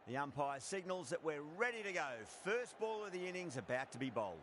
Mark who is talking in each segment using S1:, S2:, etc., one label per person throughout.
S1: The umpire signals that we're ready to go. First ball of the innings about to be bowled.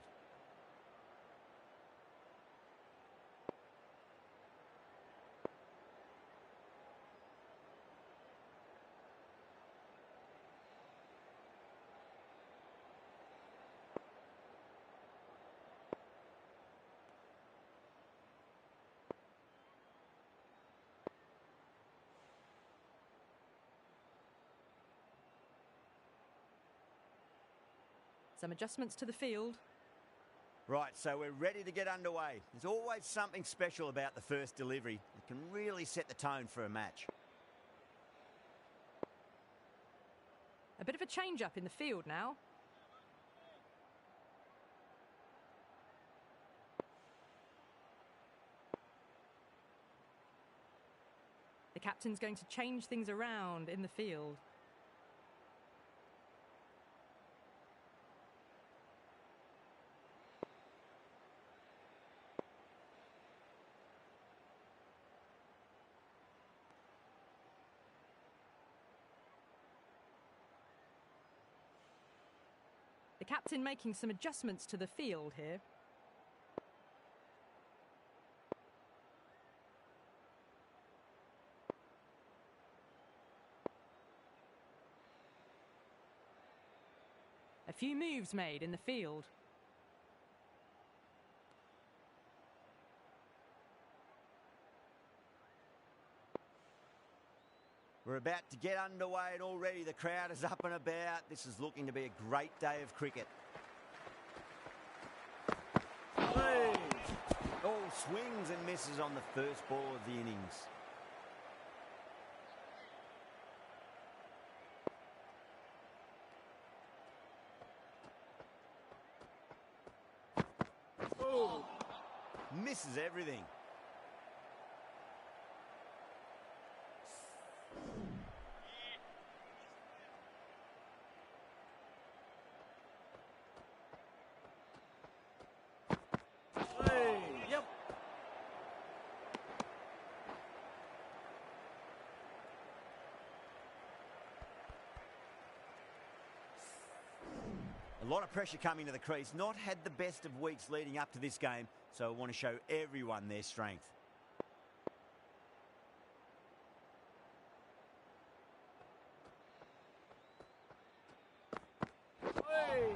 S2: Some adjustments to the field.
S1: Right, so we're ready to get underway. There's always something special about the first delivery. It can really set the tone for a match.
S2: A bit of a change-up in the field now. The captain's going to change things around in the field. The captain making some adjustments to the field here. A few moves made in the field.
S1: We're about to get underway and already the crowd is up and about. This is looking to be a great day of cricket. All swings and misses on the first ball of the innings. Oh, misses everything. Yep. A lot of pressure coming to the crease. Not had the best of weeks leading up to this game, so I want to show everyone their strength. Hey.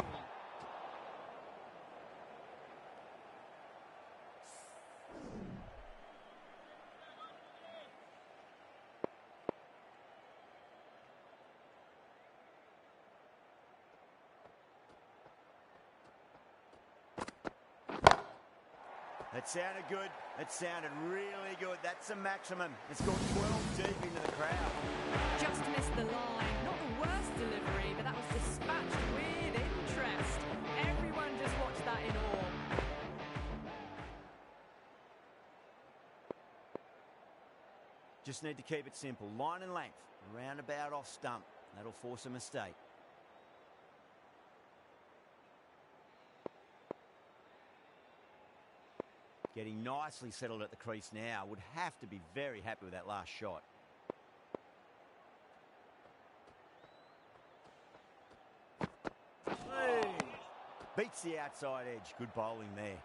S1: That sounded good. That sounded really good. That's the maximum. It's gone 12 deep into the crowd.
S2: Just missed the line. Not the worst delivery, but that was dispatched with interest. Everyone just watched that in awe.
S1: Just need to keep it simple. Line and length. Roundabout off stump. That'll force a mistake. Getting nicely settled at the crease now. Would have to be very happy with that last shot. Hey. Beats the outside edge. Good bowling there.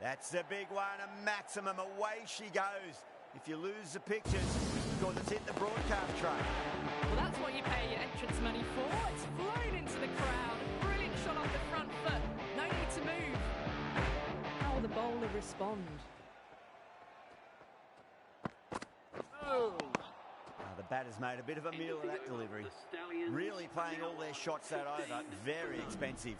S1: That's a big one, a maximum. Away she goes. If you lose the pictures, because it's hit the broadcast tray.
S2: Well, that's what you pay your entrance money for. It's flown into the crowd. A brilliant shot off the front foot. No need to move. How will the bowler respond?
S1: Oh. The batter's made a bit of a meal of that delivery. Really playing all their shots that over. Very expensive.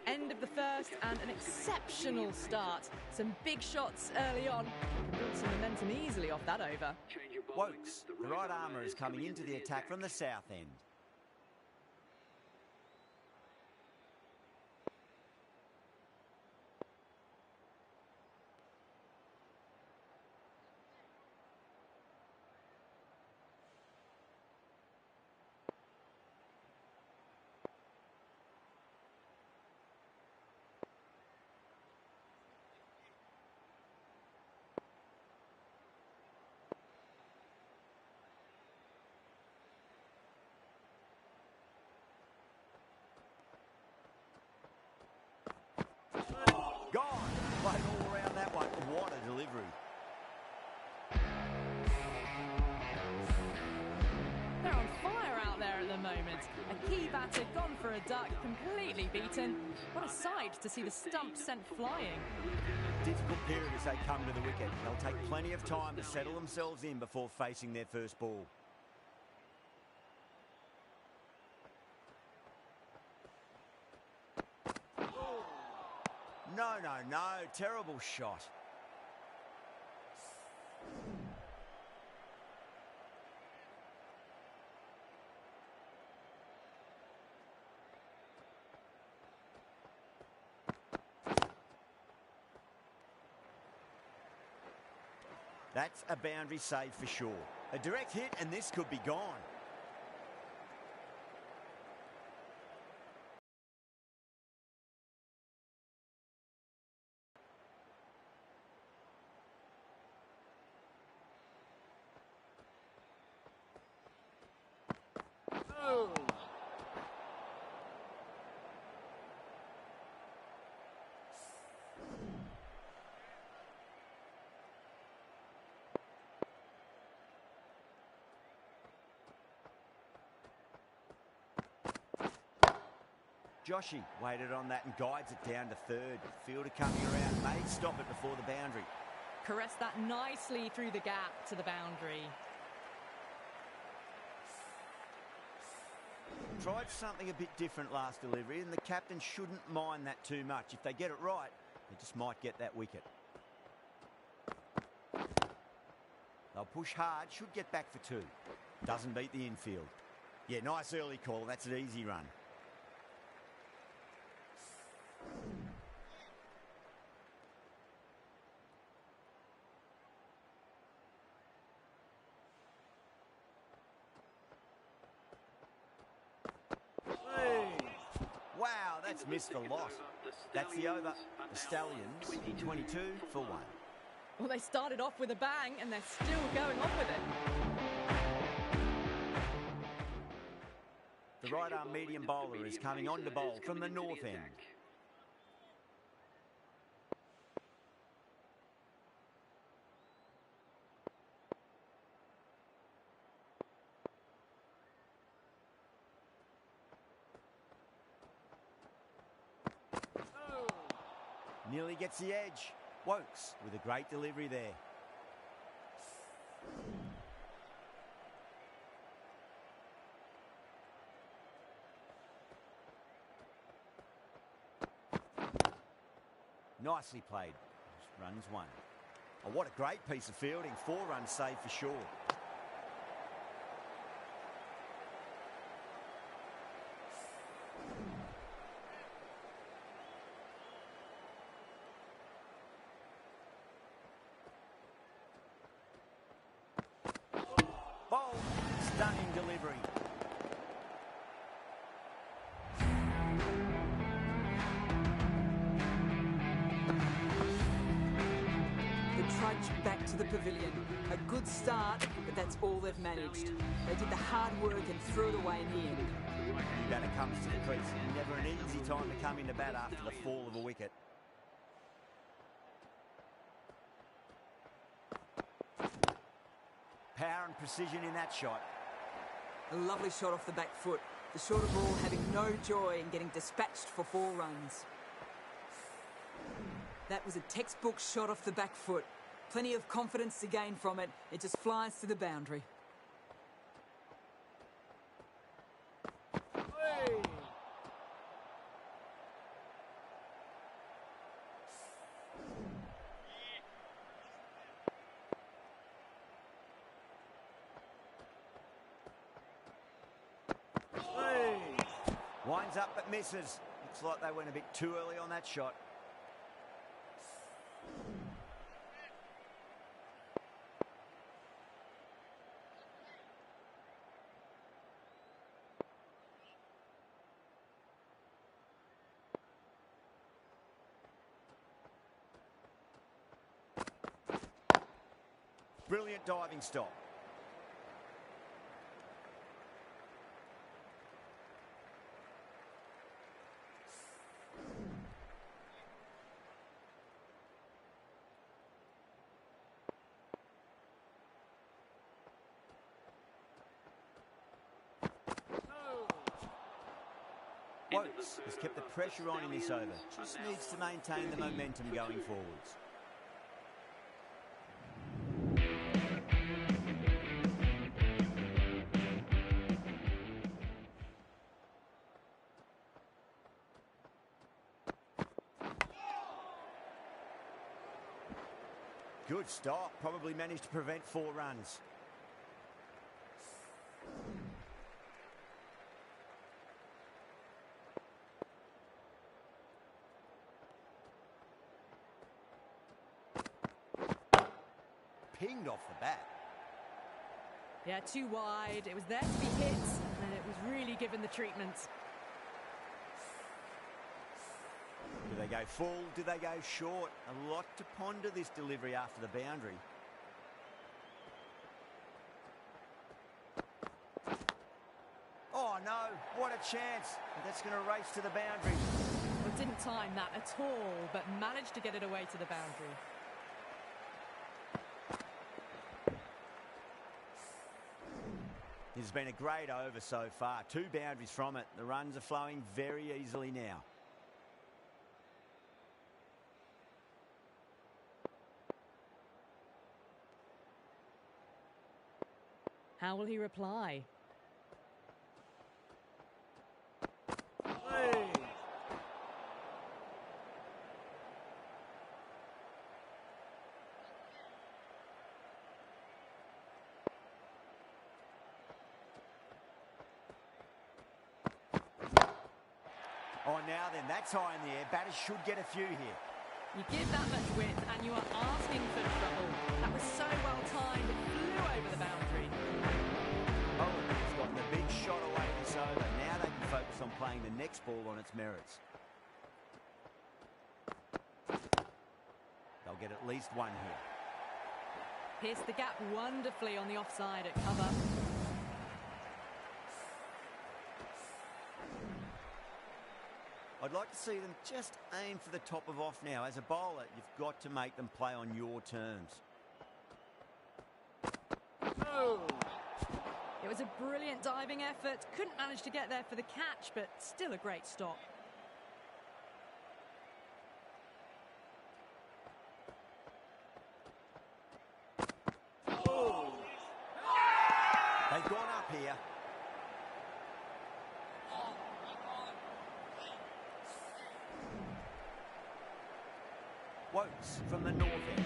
S2: End of the first and an exceptional start. Some big shots early on. Can build some momentum easily off that over.
S1: Wokes, the right armour, is coming into the attack from the south end.
S2: for a duck, completely beaten. What a sight to see the stump sent flying.
S1: Difficult period as they come to the wicket. They'll take plenty of time to settle themselves in before facing their first ball. No, no, no. Terrible shot. That's a boundary save for sure. A direct hit and this could be gone. Oh. Joshy waited on that and guides it down to third. Fielder coming around may stop it before the boundary.
S2: Caressed that nicely through the gap to the boundary.
S1: Tried something a bit different last delivery, and the captain shouldn't mind that too much. If they get it right, they just might get that wicket. They'll push hard, should get back for two. Doesn't beat the infield. Yeah, nice early call. That's an easy run. Wow, that's missed the lot. That's the over. The Stallions, 22 for 1.
S2: Well, they started off with a bang and they're still going on with it.
S1: The right-arm medium bowler is coming on to bowl from the north end. Nearly gets the edge. Wokes with a great delivery there. Nicely played. Just runs one. Oh, what a great piece of fielding. 4 runs saved for sure. Bold, stunning delivery.
S3: The trudge back to the pavilion. A good start, but that's all they've managed. They did the hard work and threw it away in the end.
S1: New batter comes to the crease. Never an easy time to come into bat after the fall of a wicket. Power and precision in that shot.
S3: A lovely shot off the back foot. The shorter ball having no joy in getting dispatched for 4 runs. That was a textbook shot off the back foot. Plenty of confidence to gain from it. It just flies to the boundary.
S1: Winds up but misses. Looks like they went a bit too early on that shot. Brilliant diving stop. Wokes has kept the pressure on in this over. Just needs to maintain the momentum going forwards. Good stop. Probably managed to prevent 4 runs. Pinged off the bat.
S2: Yeah, too wide. It was there to be hit, and it was really given the treatment.
S1: Do they go full? Do they go short? A lot to ponder this delivery after the boundary. Oh no, what a chance. That's going to race to the boundary.
S2: Well, didn't time that at all, but managed to get it away to the boundary.
S1: This has been a great over so far. 2 boundaries from it. The runs are flowing very easily now.
S2: How will he reply?
S1: Hey. Oh, now then, that's high in the air. Batters should get a few here.
S2: You give that much width and you are asking for trouble. That was so well timed, it flew over the boundary.
S1: Oh, he's gotten the big shot away this over. Now they can focus on playing the next ball on its merits. They'll get at least 1 here.
S2: Pierced the gap wonderfully on the offside at cover.
S1: I'd like to see them just aim for the top of off now. As a bowler, you've got to make them play on your terms.
S2: Oh. It was a brilliant diving effort. Couldn't manage to get there for the catch, but still a great stop.
S1: Oh. They've gone up here. Wokes from the north end.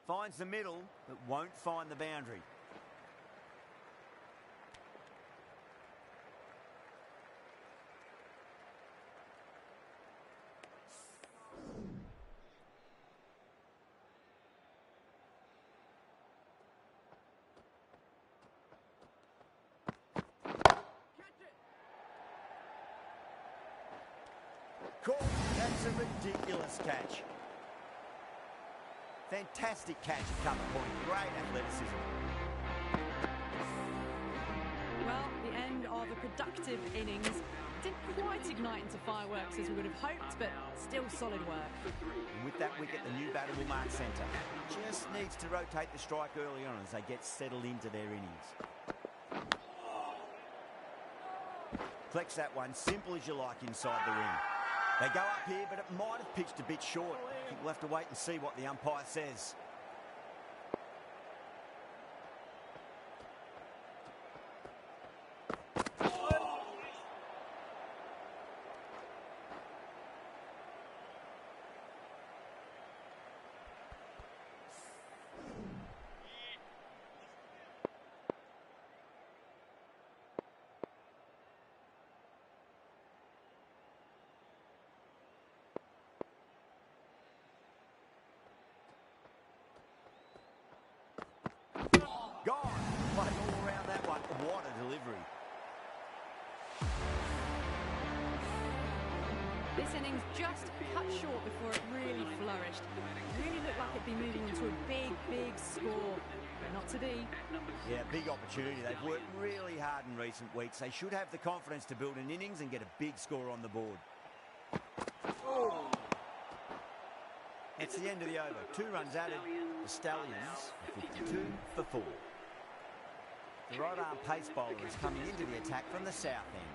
S1: Finds the middle, but won't find the boundary. Caught. That's a ridiculous catch. Fantastic catch at cover point. Great athleticism.
S2: Well, the end of a productive innings. Didn't quite ignite into fireworks as we would have hoped, but still solid work.
S1: And with that wicket, the new batter will mark centre. Just needs to rotate the strike early on as they get settled into their innings. Flex that one, simple as you like inside the ring. They go up here, but it might have pitched a bit short. I think we'll have to wait and see what the umpire says. Gone. Played all around that one. What a delivery.
S2: This innings just cut short before it really flourished. Really looked like could be moving into a big, big score. But not today.
S1: Yeah, big opportunity. They've worked really hard in recent weeks. They should have the confidence to build an innings and get a big score on the board. Oh. It's the end of the over. 2 runs added. The Stallions are 52 for 4. The right-arm pace bowler is coming into the attack from the south end.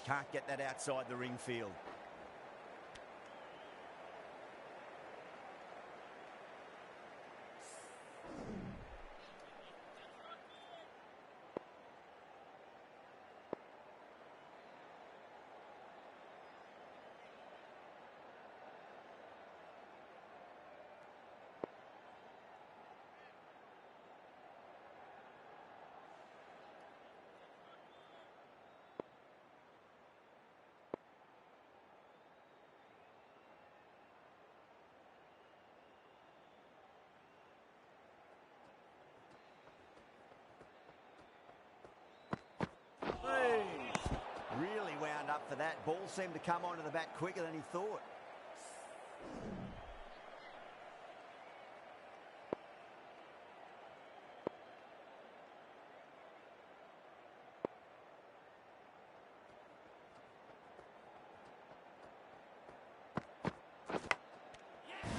S1: Can't get that outside the ring field. Really wound up for that. Ball seemed to come onto the bat quicker than he thought.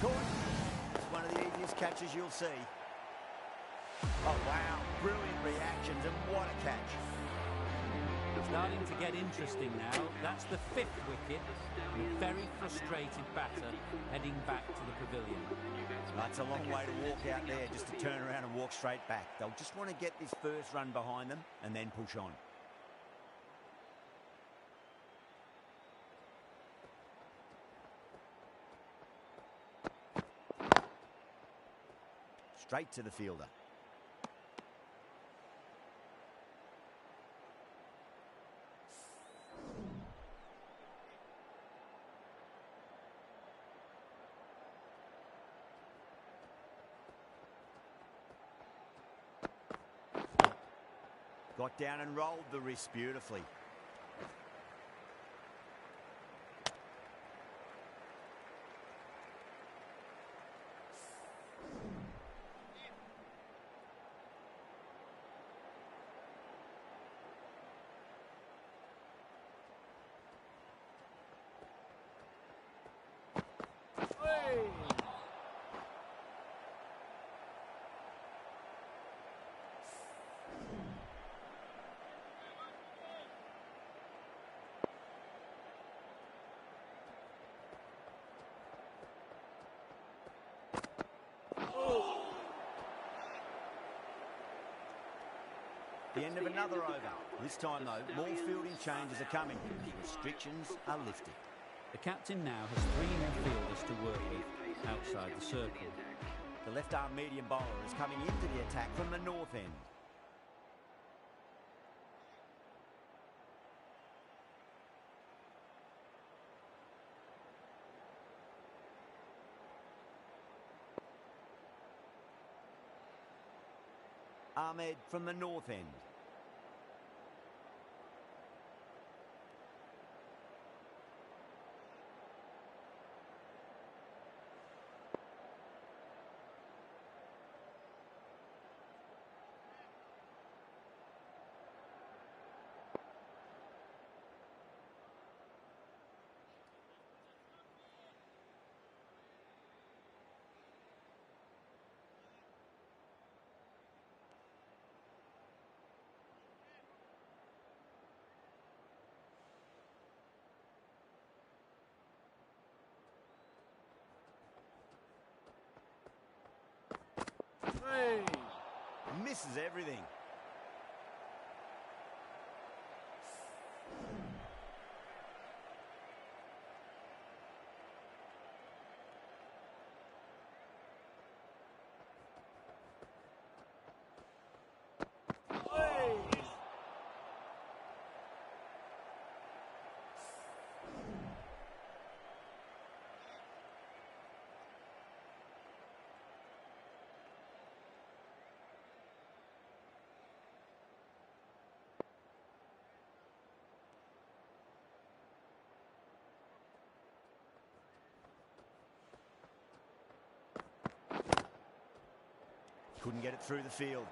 S1: Caught. It's one of the easiest catches you'll see. Oh, wow. Brilliant reactions, and what a catch.
S4: Starting to get interesting now. That's the 5th wicket. And a very frustrated batter heading back to the pavilion.
S1: That's a long way to walk out there just to turn around and walk straight back. They'll just want to get this first run behind them and then push on. Straight to the fielder. Got down and rolled the wrist beautifully. The end of another over. This time, though, more fielding changes are coming. Restrictions are lifted.
S4: The captain now has 3 more fielders to work with outside the circle.
S1: The left-arm medium bowler is coming into the attack from the north end. Ahmed from the north end. misses everything. Couldn't get it through the field.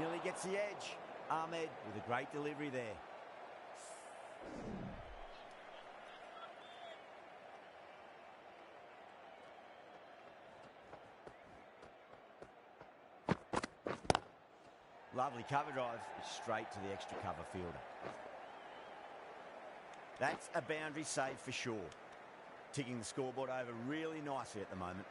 S1: nearly gets the edge. Ahmed with a great delivery there. Lovely cover drive, straight to the extra cover fielder. That's a boundary save for sure. Ticking the scoreboard over really nicely at the moment.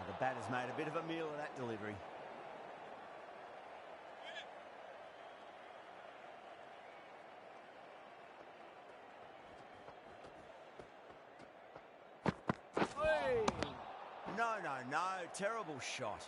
S1: The batter's made a bit of a meal of that delivery. No, terrible shot.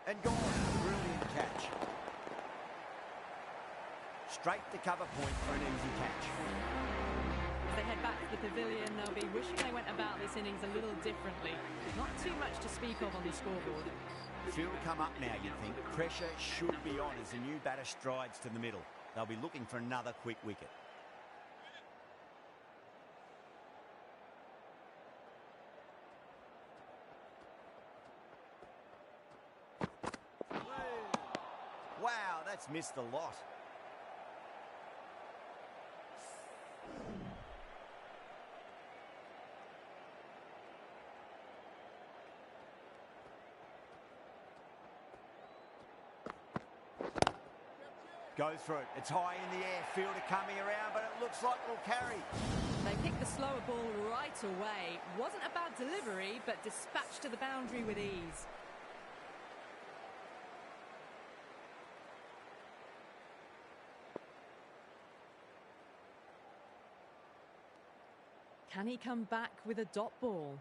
S1: And gone. Brilliant catch. Straight to cover point for an easy catch.
S2: As they head back to the pavilion, they'll be wishing they went about this innings a little differently. Not too much to speak of on the scoreboard.
S1: Field come up now, you'd think. Pressure should be on as the new batter strides to the middle. They'll be looking for another quick wicket. Wow, that's missed a lot. Goes for it. It's high in the air. Fielder coming around, but it looks like we'll carry.
S2: They picked the slower ball right away. Wasn't a bad delivery, but dispatched to the boundary with ease. Can he come back with a dot ball?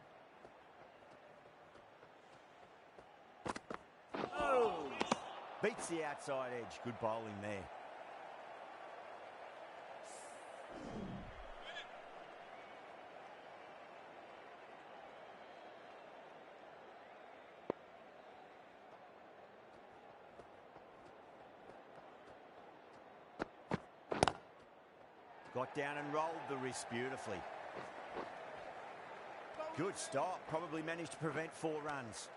S1: Beats the outside edge. Good bowling there. Got down and rolled the wrist beautifully. Good stop. Probably managed to prevent 4 runs.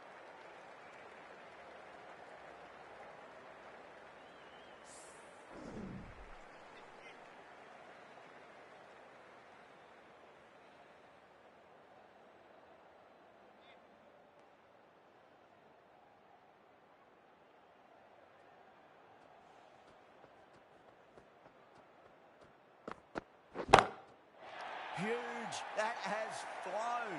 S1: Huge. That has flown.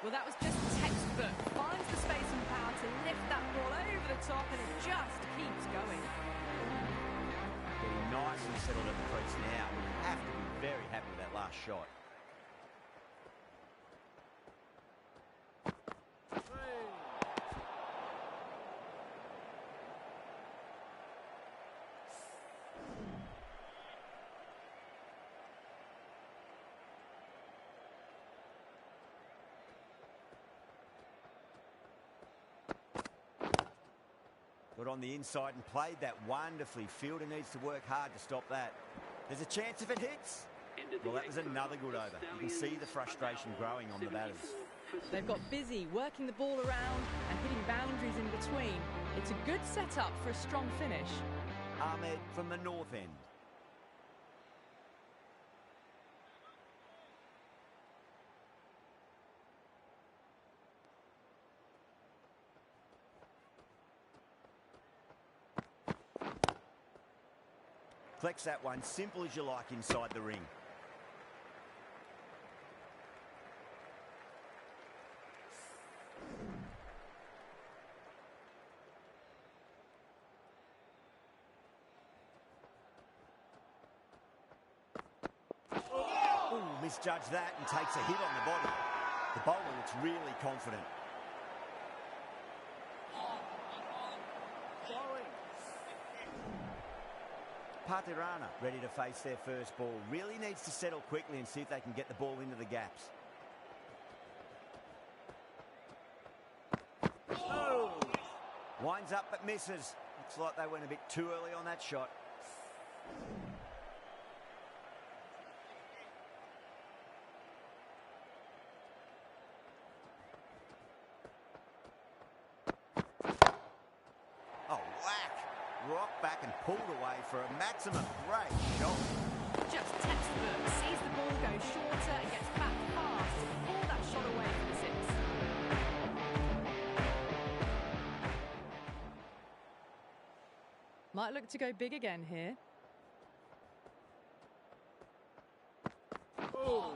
S2: Well, that was just textbook. Finds the space and power to lift that ball over the top, and it just keeps going.
S1: Getting nice and settled at the crease now. Have to be very happy with that last shot. Got on the inside and played that wonderfully. Fielder needs to work hard to stop that. There's a chance if it hits. Well, that was another good over. You can see the frustration growing on the batters.
S2: They've got busy working the ball around and hitting boundaries in between. It's a good setup for a strong finish.
S1: Ahmed from the north end. Collects that one, simple as you like inside the ring. misjudged that and takes a hit on the body. The bowler looks really confident. Patirana ready to face their first ball. Really needs to settle quickly and see if they can get the ball into the gaps. Oh. Winds up but misses. Looks like they went a bit too early on that shot. Oh, whack! Rocked back and pulled away for a maximum. Great shot.
S2: Just textbook. Sees the ball go shorter and gets back fast to pull that shot away for the six. Might look to go big again here.
S1: Oh.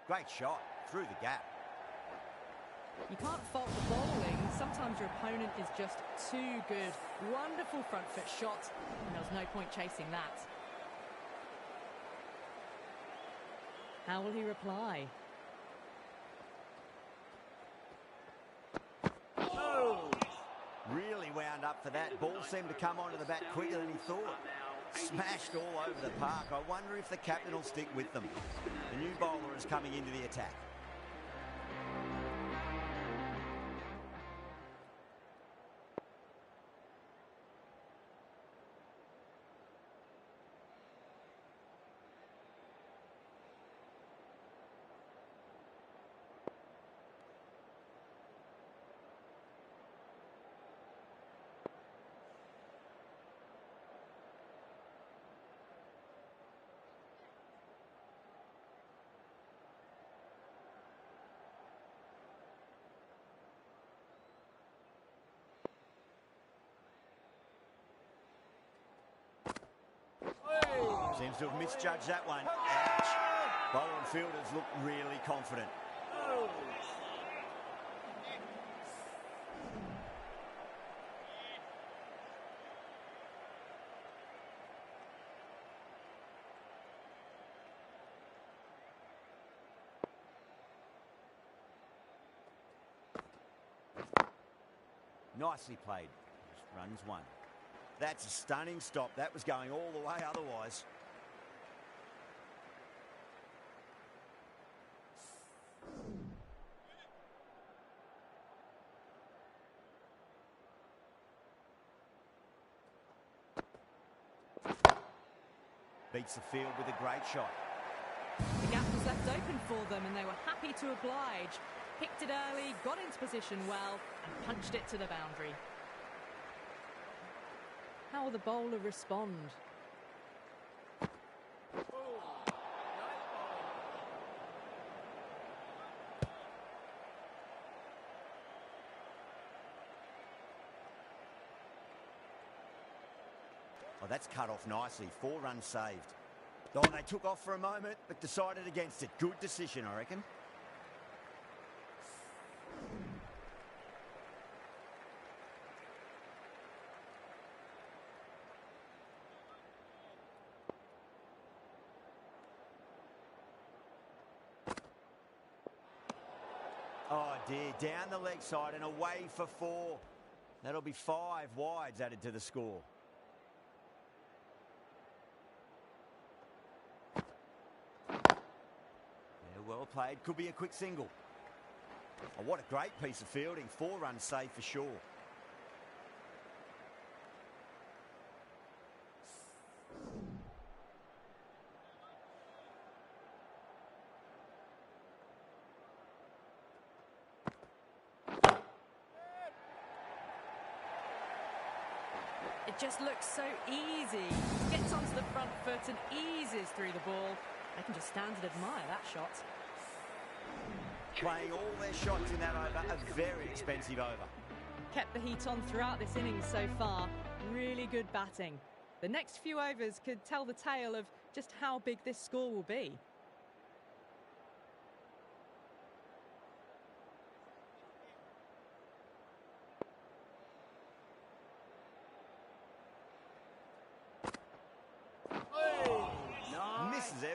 S1: Great shot through the gap.
S2: You can't fault the bowling. Sometimes your opponent is just too good. Wonderful front foot shot, and there was no point chasing that. How will he reply?
S1: Oh. Really wound up for that. Ball seemed to come onto the bat quicker than he thought. Smashed all over the park. I wonder if the captain will stick with them. The new bowler is coming into the attack. Seems to have misjudged that one. Ouch. Bowler and fielders look really confident. Oh. Nicely played. Just runs one. That's a stunning stop. That was going all the way otherwise. Beats the field with a great shot.
S2: The gap was left open for them and they were happy to oblige. Picked it early, got into position well and punched it to the boundary. How will the bowler respond?
S1: Oh, that's cut off nicely. 4 runs saved. Oh, they took off for a moment, but decided against it. Good decision, I reckon. Oh dear, down the leg side and away for 4. That'll be 5 wides added to the score. Well played, could be a quick single. Oh, what a great piece of fielding. 4 runs saved for sure.
S2: It just looks so easy. Gets onto the front foot and eases through the ball. They can just stand and admire that shot.
S1: Playing all their shots in that over, a very expensive over.
S2: Kept the heat on throughout this innings so far. Really good batting. The next few overs could tell the tale of just how big this score will be.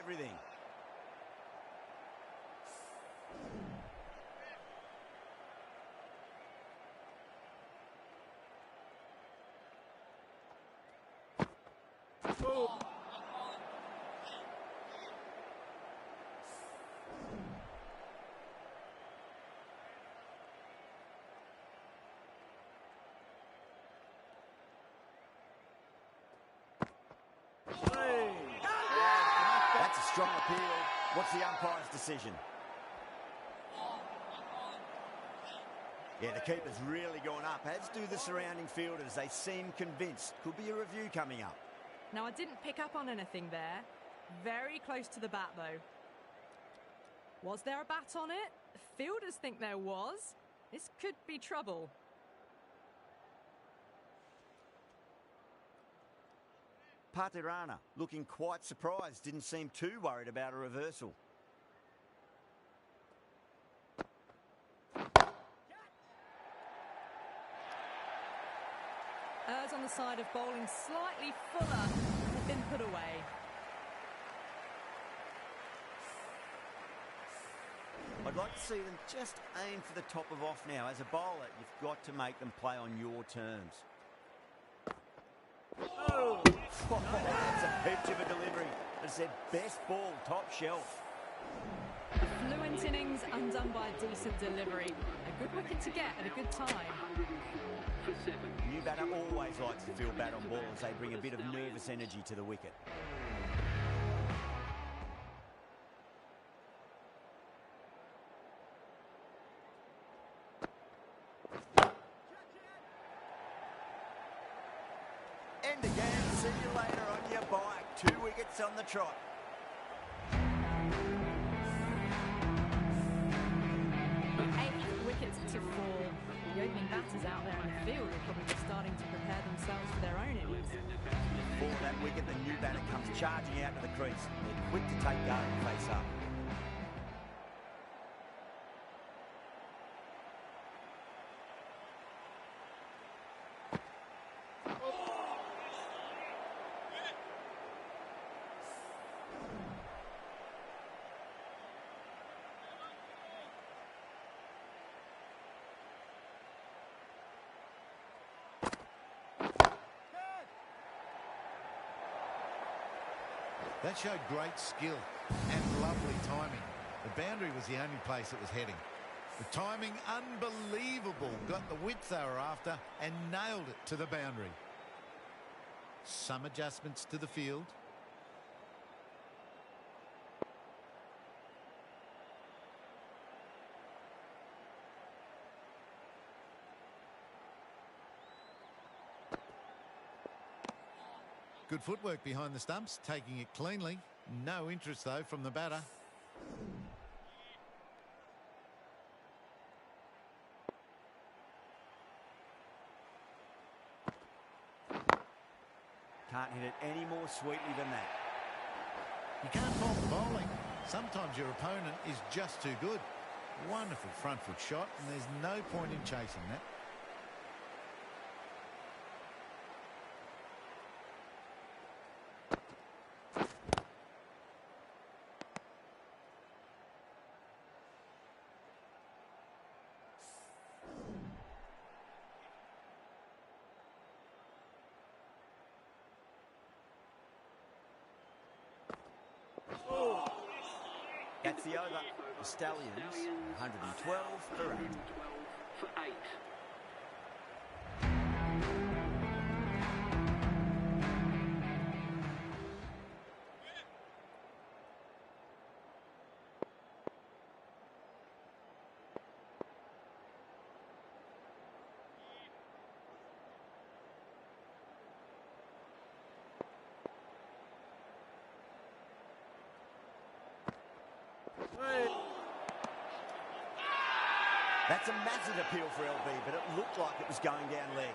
S1: everything.
S5: Oh.
S1: That's a strong appeal. What's the umpire's decision? Yeah, the keeper's really gone up, as do the surrounding fielders. They seem convinced. Could be a review coming up.
S2: Now, I didn't pick up on anything there. Very close to the bat, though. Was there a bat on it? Fielders think there was. This could be trouble.
S1: Patirana looking quite surprised. Didn't seem too worried about a reversal.
S2: Errs on the side of bowling slightly fuller had been put away.
S1: I'd like to see them just aim for the top of off now. As a bowler, you've got to make them play on your terms. Oh, that's a peach of a delivery. It's their best ball, top shelf.
S2: A fluent innings undone by a decent delivery. A good wicket to get at a good time.
S1: New batter always likes to feel bat on ball as they bring a bit of nervous energy to the wicket. And again, see you later on your bike. 2 wickets on the trot.
S2: To fall. The opening batters out there in the field are probably starting to prepare themselves for their own innings.
S1: For that wicket, the new batter comes charging out to the crease. They're quick to take guard and face up.
S6: That showed great skill and lovely timing. The boundary was the only place it was heading. The timing, unbelievable. Got the width they were after and nailed it to the boundary. Some adjustments to the field. Good footwork behind the stumps, taking it cleanly. No interest, though, from the batter.
S1: Can't hit it any more sweetly than that.
S6: You can't fault the bowling. Sometimes your opponent is just too good. Wonderful front foot shot, and there's no point in chasing that.
S1: That's the over. The Stallions, 112 for 8. That's a massive appeal for LB, but it looked like it was going down leg.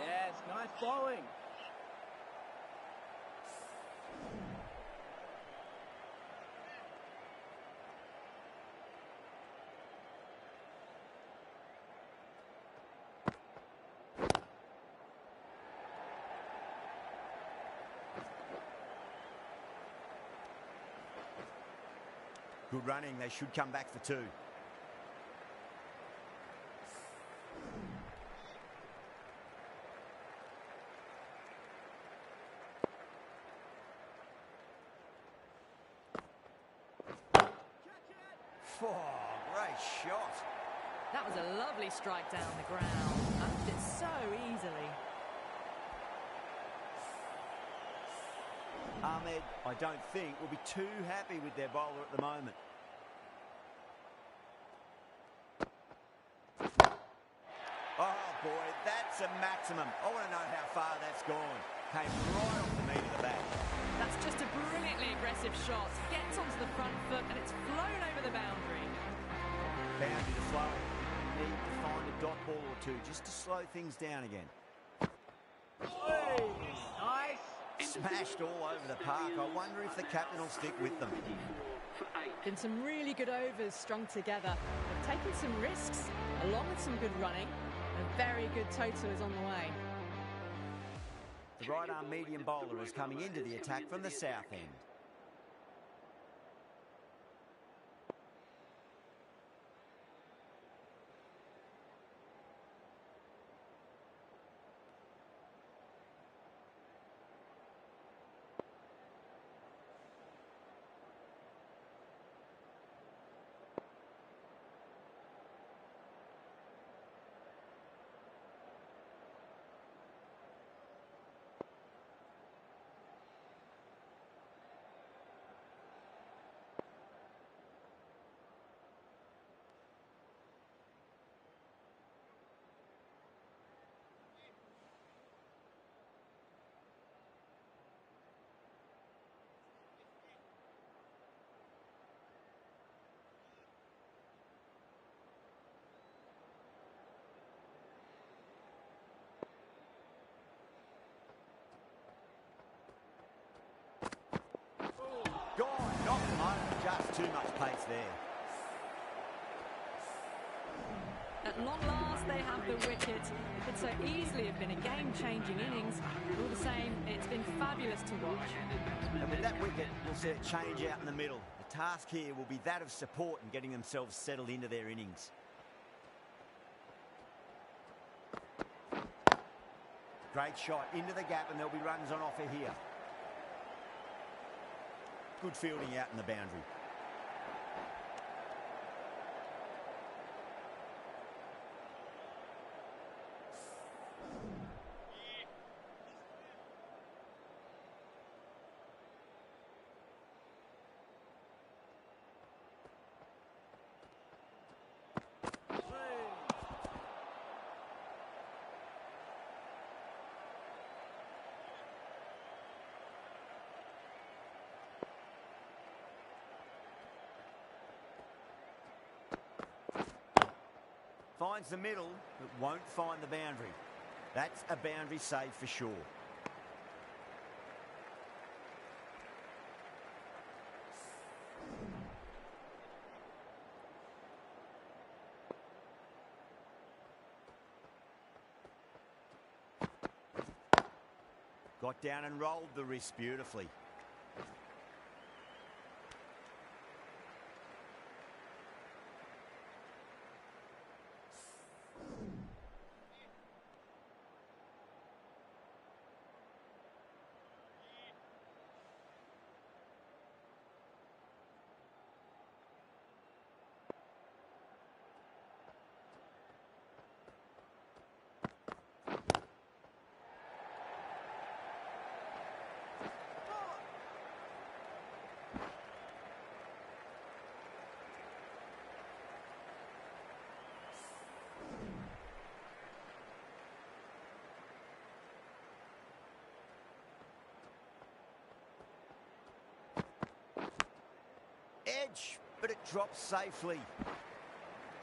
S5: Yes, nice bowling.
S1: Good running. They should come back for two. Oh, great shot.
S2: That was a lovely strike down the ground. Moved it so easily.
S1: Ahmed, I don't think, will be too happy with their bowler at the moment. Oh, boy, that's a maximum. I want to know how far that's gone. Came right off the meat of the bat.
S2: That's just a brilliantly aggressive shot. Gets onto the front foot and it's flown over the boundary.
S1: Boundary to slow. Need to find a dot ball or two just to slow things down again.
S5: Hey, nice.
S1: Smashed all over the park. I wonder if the captain will stick with them.
S2: Been some really good overs strung together. They've taken some risks, along with some good running. A very good total is on the way.
S1: The right-arm medium bowler is coming into the attack from the south end. Gone, knocked them over, just too much pace there.
S2: At long last, they have the wicket. It could so easily have been a game-changing innings. All the same, it's been fabulous to watch.
S1: And with that wicket, we'll see it change out in the middle. The task here will be that of support and getting themselves settled into their innings. Great shot into the gap, and there'll be runs on offer here. Good fielding out in the boundary. Finds the middle, but won't find the boundary. That's a boundary save for sure. Got down and rolled the wrist beautifully. Edge, but it drops safely.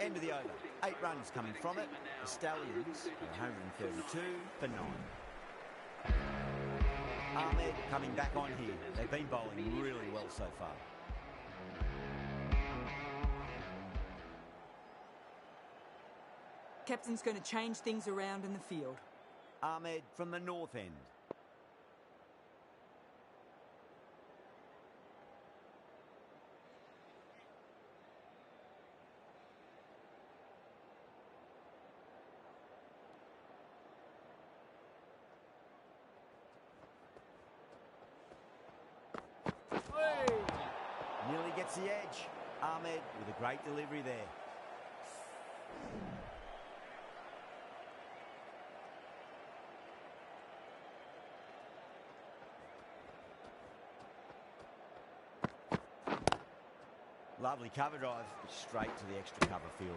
S1: End of the over. 8 runs coming from it. The Stallions are 132 for 9. Ahmed coming back on here. They've been bowling really well so far.
S3: Captain's going to change things around in the field.
S1: Ahmed from the north end. gets the edge. Ahmed with a great delivery there. Lovely cover drive, straight to the extra cover fielder.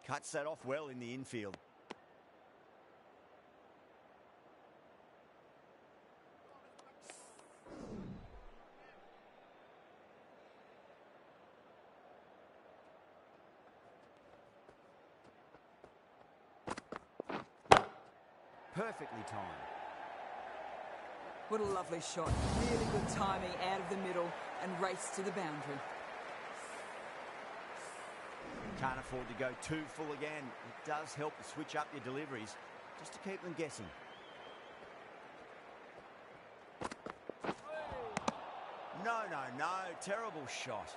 S1: Cuts that off well in the infield. Perfectly timed.
S3: What a lovely shot. Really good timing out of the middle and race to the boundary.
S1: Can't afford to go too full again. It does help to switch up your deliveries just to keep them guessing. No, no, no. Terrible shot.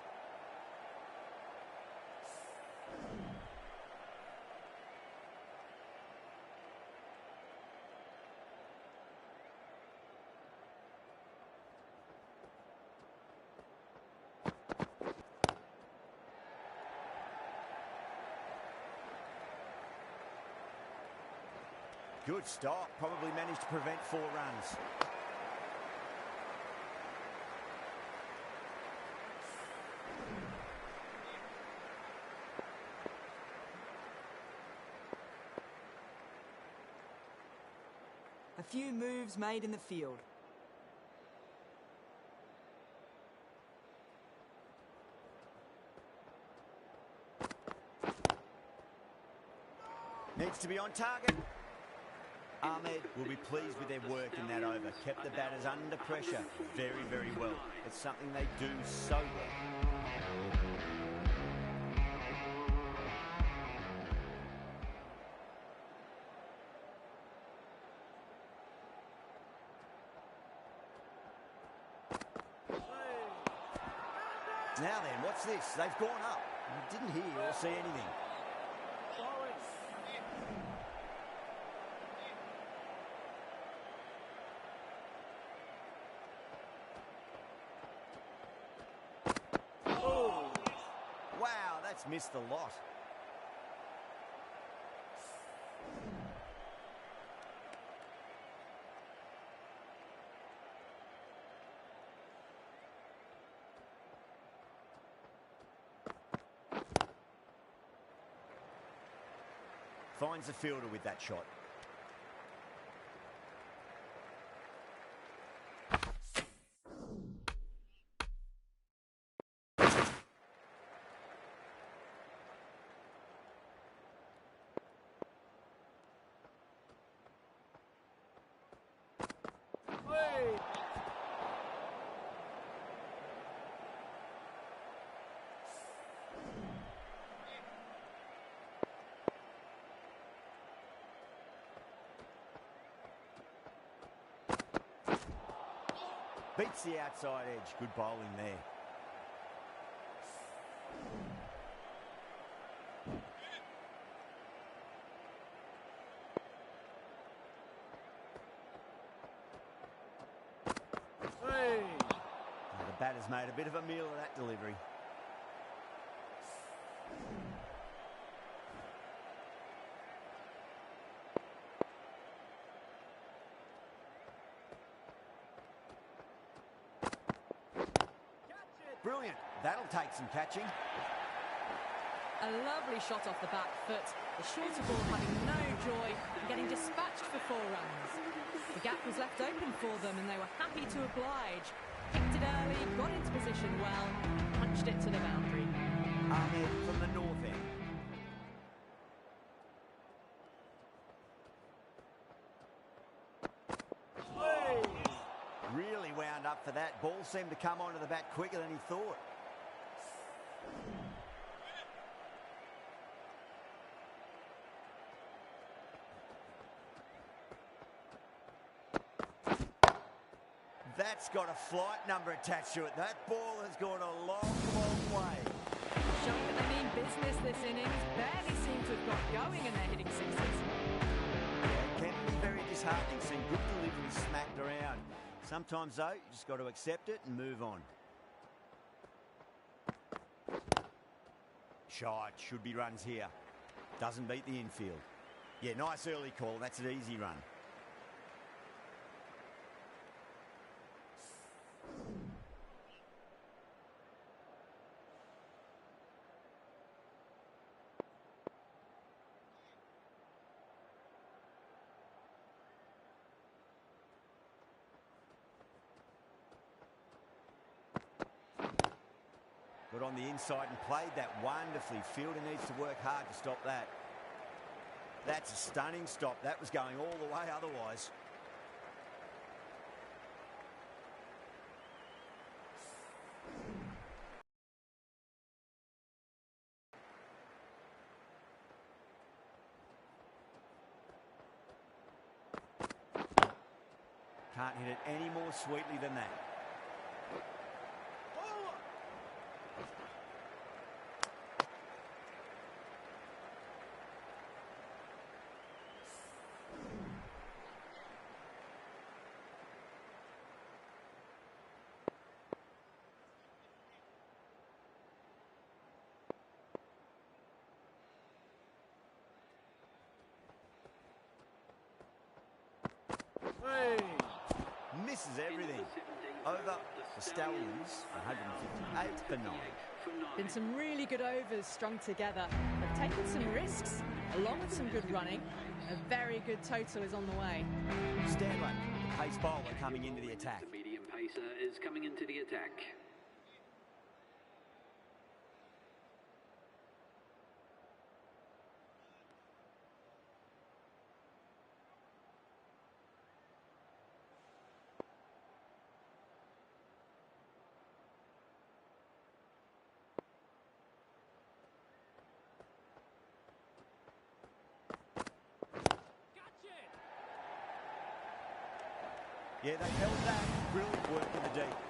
S1: Good stop. Probably managed to prevent 4 runs.
S3: A few moves made in the field.
S1: Needs to be on target. Ahmed will be pleased with their work in that over. Kept the batters under pressure very, very well. It's something they do so well. Now then, what's this? They've gone up. I didn't hear or see anything. Wow, that's missed a lot. Finds the fielder with that shot. Beats the outside edge. Good bowling there. The batter's made a bit of a meal of that delivery. Brilliant. That'll take some catching.
S2: A lovely shot off the back foot. The shorter ball having no joy and getting dispatched for 4 runs. The gap was left open for them and they were happy to oblige. Kicked it early, got into position well, punched it to the boundary.
S1: Ahmed from the north end. Really wound up for that. Ball seemed to come onto the bat quicker than he thought. That's got a flight number attached to it. That ball has gone a long, long way.
S2: Showing that they mean business this innings. Barely seem to have got going and they're hitting sixes.
S1: Yeah, it can be very disheartening seeing good delivery smacked around. Sometimes, though, you just got to accept it and move on. Shot. Should be runs here. Doesn't beat the infield. Yeah, nice early call. That's an easy run. Got on the inside and played that wonderfully. Fielder needs to work hard to stop that. That's a stunning stop. That was going all the way otherwise. Can't hit it any more sweetly than that. Misses everything. Over the Stallions, 158 for 9.
S2: Been some really good overs strung together. They've taken some risks, along with some good running. A very good total is on the way.
S1: Stanley, the pace bowler, coming into the attack.
S7: The medium pacer is coming into the attack.
S1: Yeah, they held that. Brilliant work in the deep.